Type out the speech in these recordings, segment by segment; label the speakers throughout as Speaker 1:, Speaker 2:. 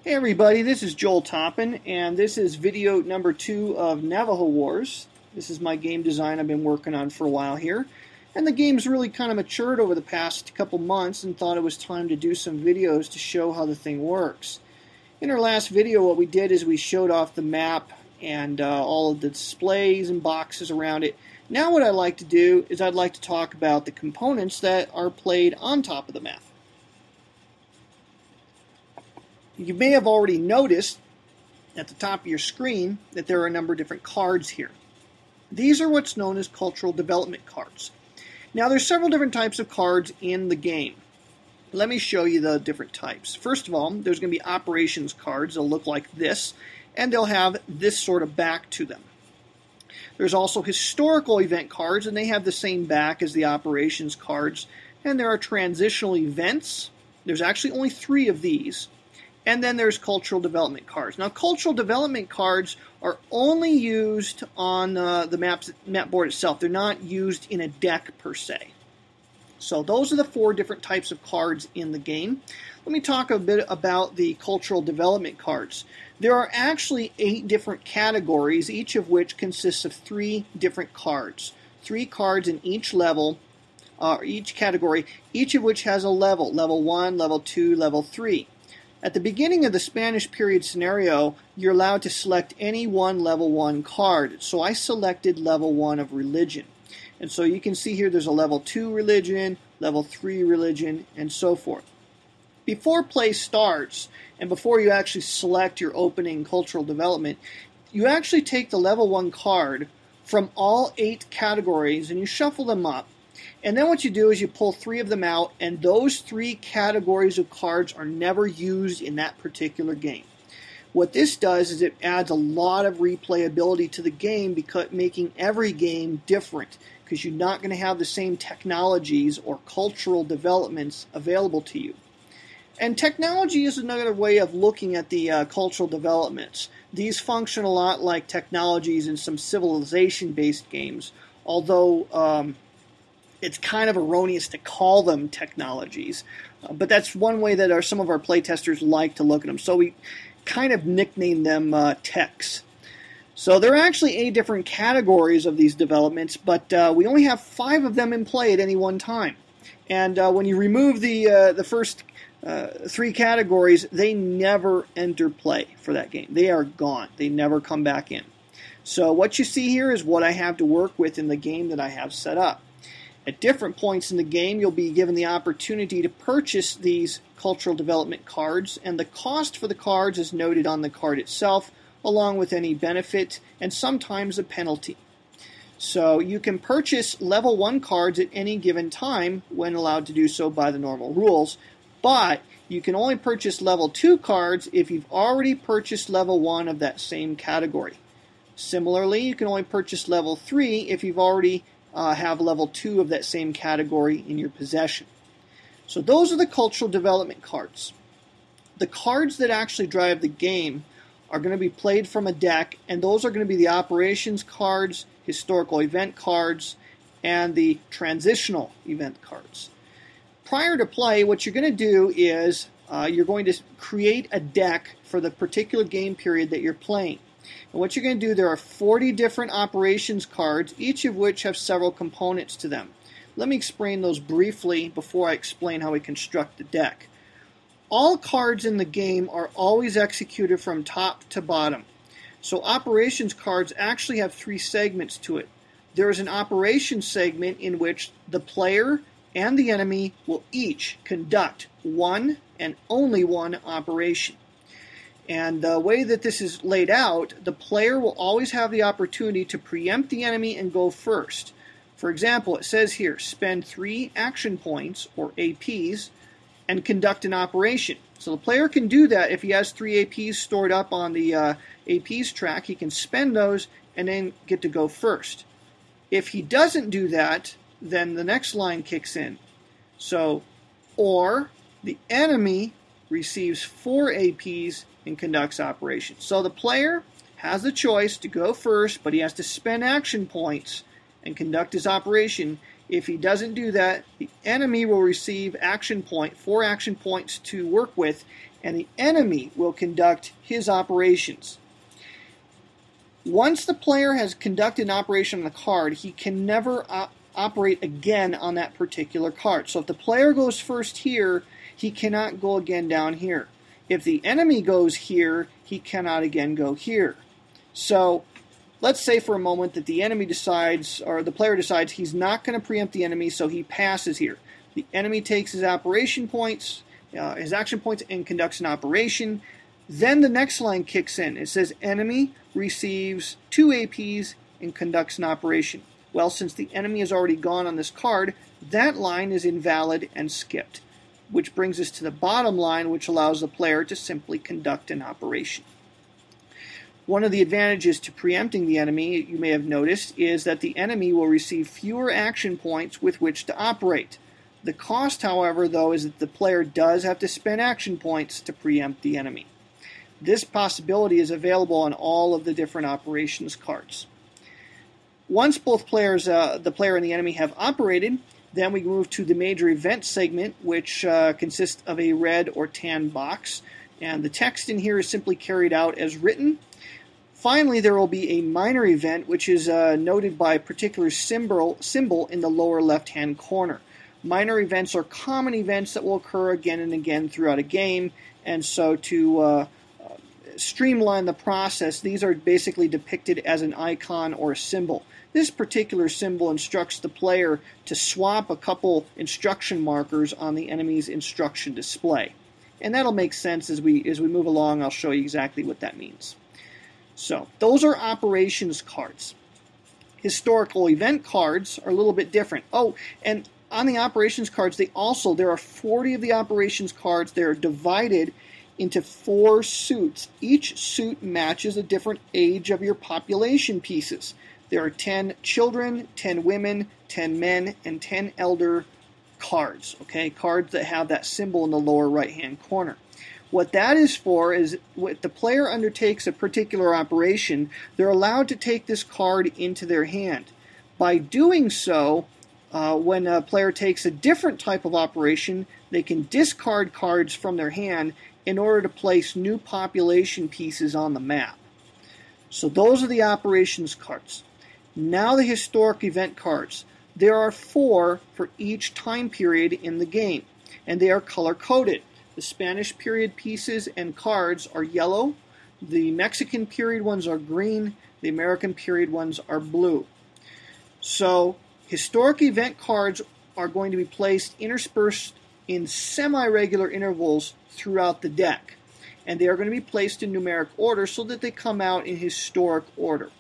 Speaker 1: Hey everybody, this is Joel Toppin, and this is video number 2 of Navajo Wars. This is my game design I've been working on for a while here. And the game's really kind of matured over the past couple months and thought it was time to do some videos to show how the thing works. In our last video, what we did is we showed off the map and all of the displays and boxes around it. Now what I'd like to do is I'd like to talk about the components that are played on top of the map. You may have already noticed at the top of your screen that there are a number of different cards here. These are what's known as cultural development cards. Now there's several different types of cards in the game. Let me show you the different types. First of all, there's going to be operations cards. They'll look like this, and they'll have this sort of back to them. There's also historical event cards, and they have the same back as the operations cards. And there are transitional events. There's actually only 3 of these. And then there's cultural development cards. Now, cultural development cards are only used on the map board itself. They're not used in a deck per se. So those are the 4 different types of cards in the game. Let me talk a bit about the cultural development cards. There are actually 8 different categories, each of which consists of 3 different cards. 3 cards in each level, each category, each of which has a level. Level 1, Level 2, Level 3. At the beginning of the Spanish period scenario, you're allowed to select any one level 1 card. So I selected level 1 of religion. And so you can see here there's a level 2 religion, level 3 religion, and so forth. Before play starts, and before you actually select your opening cultural development, you actually take the level 1 card from all 8 categories and you shuffle them up. And then what you do is you pull 3 of them out, and those 3 categories of cards are never used in that particular game. What this does is it adds a lot of replayability to the game, because making every game different, because you're not going to have the same technologies or cultural developments available to you. And technology is another way of looking at the cultural developments. These function a lot like technologies in some civilization-based games, although it's kind of erroneous to call them technologies, but that's one way that some of our playtesters like to look at them. So we kind of nickname them techs. So there are actually 8 different categories of these developments, but we only have 5 of them in play at any one time. And when you remove the first 3 categories, they never enter play for that game. They are gone. They never come back in. So what you see here is what I have to work with in the game that I have set up. At different points in the game, you'll be given the opportunity to purchase these cultural development cards, and the cost for the cards is noted on the card itself, along with any benefit and sometimes a penalty. So you can purchase level 1 cards at any given time when allowed to do so by the normal rules, but you can only purchase level 2 cards if you've already purchased level 1 of that same category. Similarly, you can only purchase level 3 if you've already have level 2 of that same category in your possession. So those are the cultural development cards. The cards that actually drive the game are going to be played from a deck, and those are going to be the operations cards, historical event cards, and the transitional event cards. Prior to play, what you're going to do is you're going to create a deck for the particular game period that you're playing. And what you're going to do, there are 40 different operations cards, each of which have several components to them. Let me explain those briefly before I explain how we construct the deck. All cards in the game are always executed from top to bottom. So operations cards actually have 3 segments to it. There is an operations segment in which the player and the enemy will each conduct one and only one operation. And the way that this is laid out, the player will always have the opportunity to preempt the enemy and go first. For example, it says here, spend 3 action points, or APs, and conduct an operation. So the player can do that if he has 3 APs stored up on the APs track. He can spend those and then get to go first. If he doesn't do that, then the next line kicks in. So, or the enemy receives 4 APs and conducts operations. So the player has the choice to go first, but he has to spend action points and conduct his operation. If he doesn't do that, the enemy will receive 4 action points to work with, and the enemy will conduct his operations. Once the player has conducted an operation on the card, he can never operate again on that particular card. So if the player goes first here, he cannot go again down here. If the enemy goes here, he cannot again go here. So let's say for a moment that the enemy decides, or the player decides, he's not going to preempt the enemy, so he passes here. The enemy takes his operation points, his action points, and conducts an operation. Then the next line kicks in. It says enemy receives 2 APs and conducts an operation. Well, since the enemy has already gone on this card, that line is invalid and skipped, which brings us to the bottom line, which allows the player to simply conduct an operation. One of the advantages to preempting the enemy, you may have noticed, is that the enemy will receive fewer action points with which to operate. The cost, however, though, is that the player does have to spend action points to preempt the enemy. This possibility is available on all of the different operations cards. Once both players, the player and the enemy, have operated, then we move to the major event segment, which consists of a red or tan box, and the text in here is simply carried out as written. Finally, there will be a minor event, which is noted by a particular symbol in the lower left-hand corner. Minor events are common events that will occur again and again throughout a game, and so to streamline the process, these are basically depicted as an icon or a symbol. This particular symbol instructs the player to swap a couple instruction markers on the enemy's instruction display. And that'll make sense as we move along. I'll show you exactly what that means. So, those are operations cards. Historical event cards are a little bit different. Oh, and on the operations cards, there are 40 of the operations cards. They're divided into 4 suits. Each suit matches a different age of your population pieces. There are 10 children, 10 women, 10 men, and 10 elder cards. Okay, cards that have that symbol in the lower right-hand corner. What that is for is when the player undertakes a particular operation, they're allowed to take this card into their hand. By doing so, when a player takes a different type of operation, they can discard cards from their hand in order to place new population pieces on the map. So those are the operations cards. Now the historic event cards. There are 4 for each time period in the game, and they are color-coded. The Spanish period pieces and cards are yellow, the Mexican period ones are green, the American period ones are blue. So historic event cards are going to be placed interspersed in semi-regular intervals throughout the deck, and they are going to be placed in numeric order so that they come out in historic order.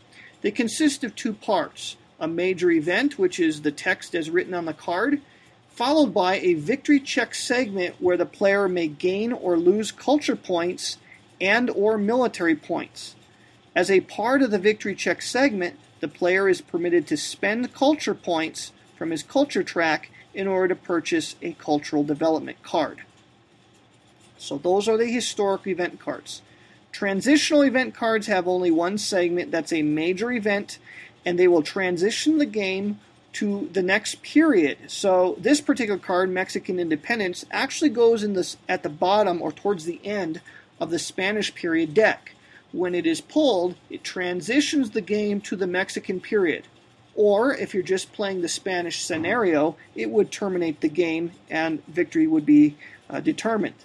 Speaker 1: They consist of 2 parts, a major event, which is the text as written on the card, followed by a victory check segment where the player may gain or lose culture points and or military points. As a part of the victory check segment, the player is permitted to spend culture points from his culture track in order to purchase a cultural development card. So those are the historic event cards. Transitional event cards have only one segment, that's a major event, and they will transition the game to the next period. So this particular card, Mexican Independence, actually goes at the bottom or towards the end of the Spanish period deck. When it is pulled, it transitions the game to the Mexican period. Or if you're just playing the Spanish scenario, it would terminate the game and victory would be determined.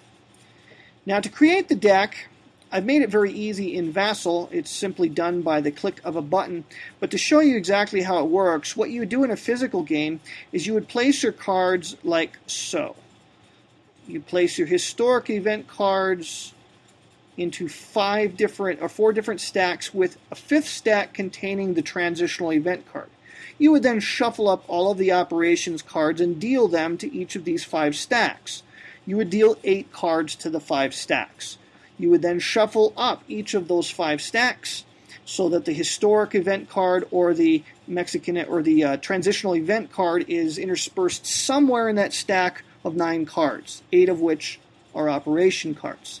Speaker 1: Now to create the deck, I've made it very easy in Vassal. It's simply done by the click of a button. But to show you exactly how it works, what you would do in a physical game is you would place your cards like so. You place your historic event cards into 4 different stacks with a 5th stack containing the transitional event card. You would then shuffle up all of the operations cards and deal them to each of these 5 stacks. You would deal 8 cards to the 5 stacks. You would then shuffle up each of those 5 stacks so that the historic event card or the Mexican or the transitional event card is interspersed somewhere in that stack of 9 cards, 8 of which are operation cards.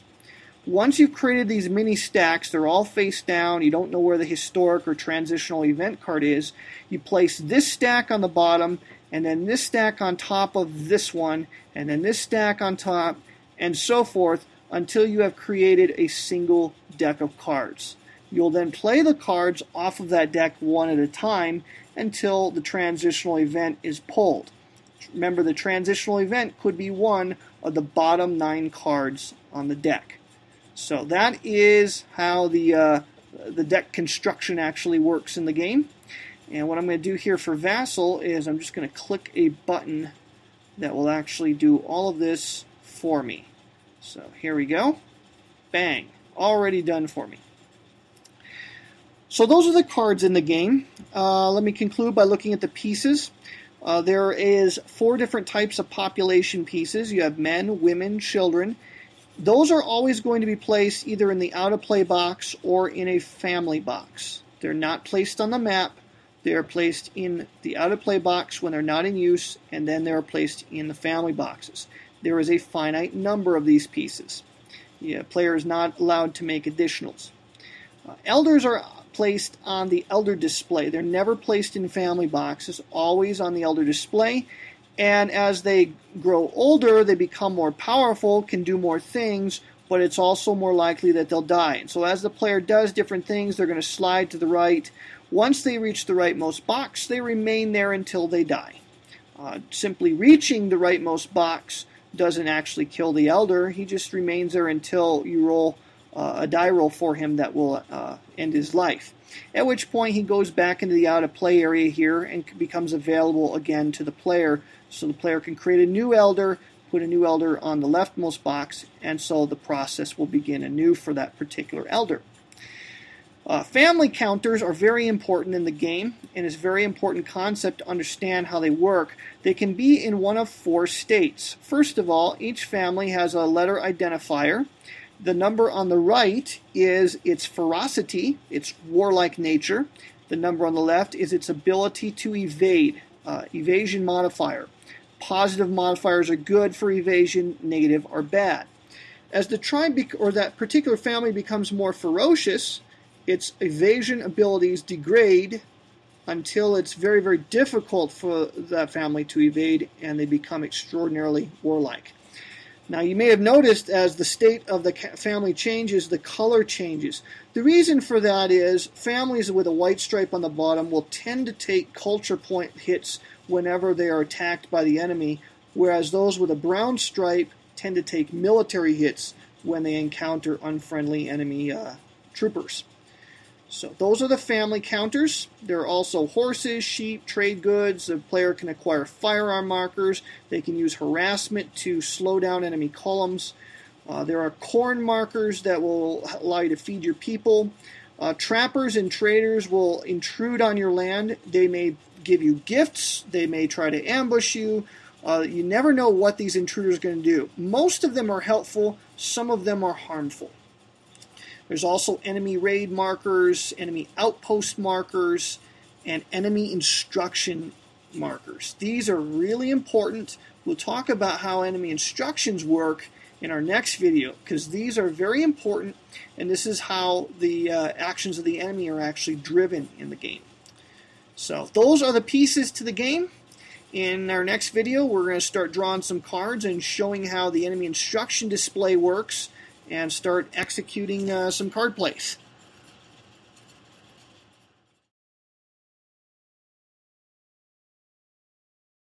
Speaker 1: Once you've created these mini stacks, they're all face down, you don't know where the historic or transitional event card is, you place this stack on the bottom, and then this stack on top of this one, and then this stack on top, and so forth, until you have created a single deck of cards. You'll then play the cards off of that deck one at a time until the transitional event is pulled. Remember, the transitional event could be one of the bottom 9 cards on the deck. So that is how the deck construction actually works in the game. And what I'm going to do here for Vassal is I'm just going to click a button that will actually do all of this for me. So here we go. Bang. Already done for me. So those are the cards in the game. Let me conclude by looking at the pieces. There is 4 different types of population pieces. You have men, women, children. Those are always going to be placed either in the out-of-play box or in a family box. They're not placed on the map. They are placed in the out-of-play box when they're not in use, and then they're placed in the family boxes. There is a finite number of these pieces. The player is not allowed to make additionals. Elders are placed on the elder display. They're never placed in family boxes, always on the elder display. And as they grow older, they become more powerful, can do more things, but it's also more likely that they'll die. And so as the player does different things, they're going to slide to the right. Once they reach the rightmost box, they remain there until they die. Simply reaching the rightmost box doesn't actually kill the elder. He just remains there until you roll a die roll for him that will end his life. At which point he goes back into the out-of-play area here and becomes available again to the player. So the player can create a new elder, put a new elder on the leftmost box, and so the process will begin anew for that particular elder. Family counters are very important in the game, and it's a very important concept to understand how they work. They can be in one of 4 states. First of all, each family has a letter identifier. The number on the right is its ferocity, its warlike nature. The number on the left is its ability to evade, evasion modifier. Positive modifiers are good for evasion, negative are bad. As the tribe or that particular family becomes more ferocious, its evasion abilities degrade until it's very, very difficult for that family to evade, and they become extraordinarily warlike. Now, you may have noticed as the state of the family changes, the color changes. The reason for that is families with a white stripe on the bottom will tend to take culture point hits whenever they are attacked by the enemy, whereas those with a brown stripe tend to take military hits when they encounter unfriendly enemy troopers. So those are the family counters. There are also horses, sheep, trade goods. The player can acquire firearm markers. They can use harassment to slow down enemy columns. There are corn markers that will allow you to feed your people. Trappers and traders will intrude on your land. They may give you gifts. They may try to ambush you. You never know what these intruders are going to do. Most of them are helpful. Some of them are harmful. There's also enemy raid markers, enemy outpost markers, and enemy instruction markers. These are really important. We'll talk about how enemy instructions work in our next video, because these are very important, and this is how the actions of the enemy are actually driven in the game. So those are the pieces to the game. In our next video, we're going to start drawing some cards and showing how the enemy instruction display works, and start executing some card plays.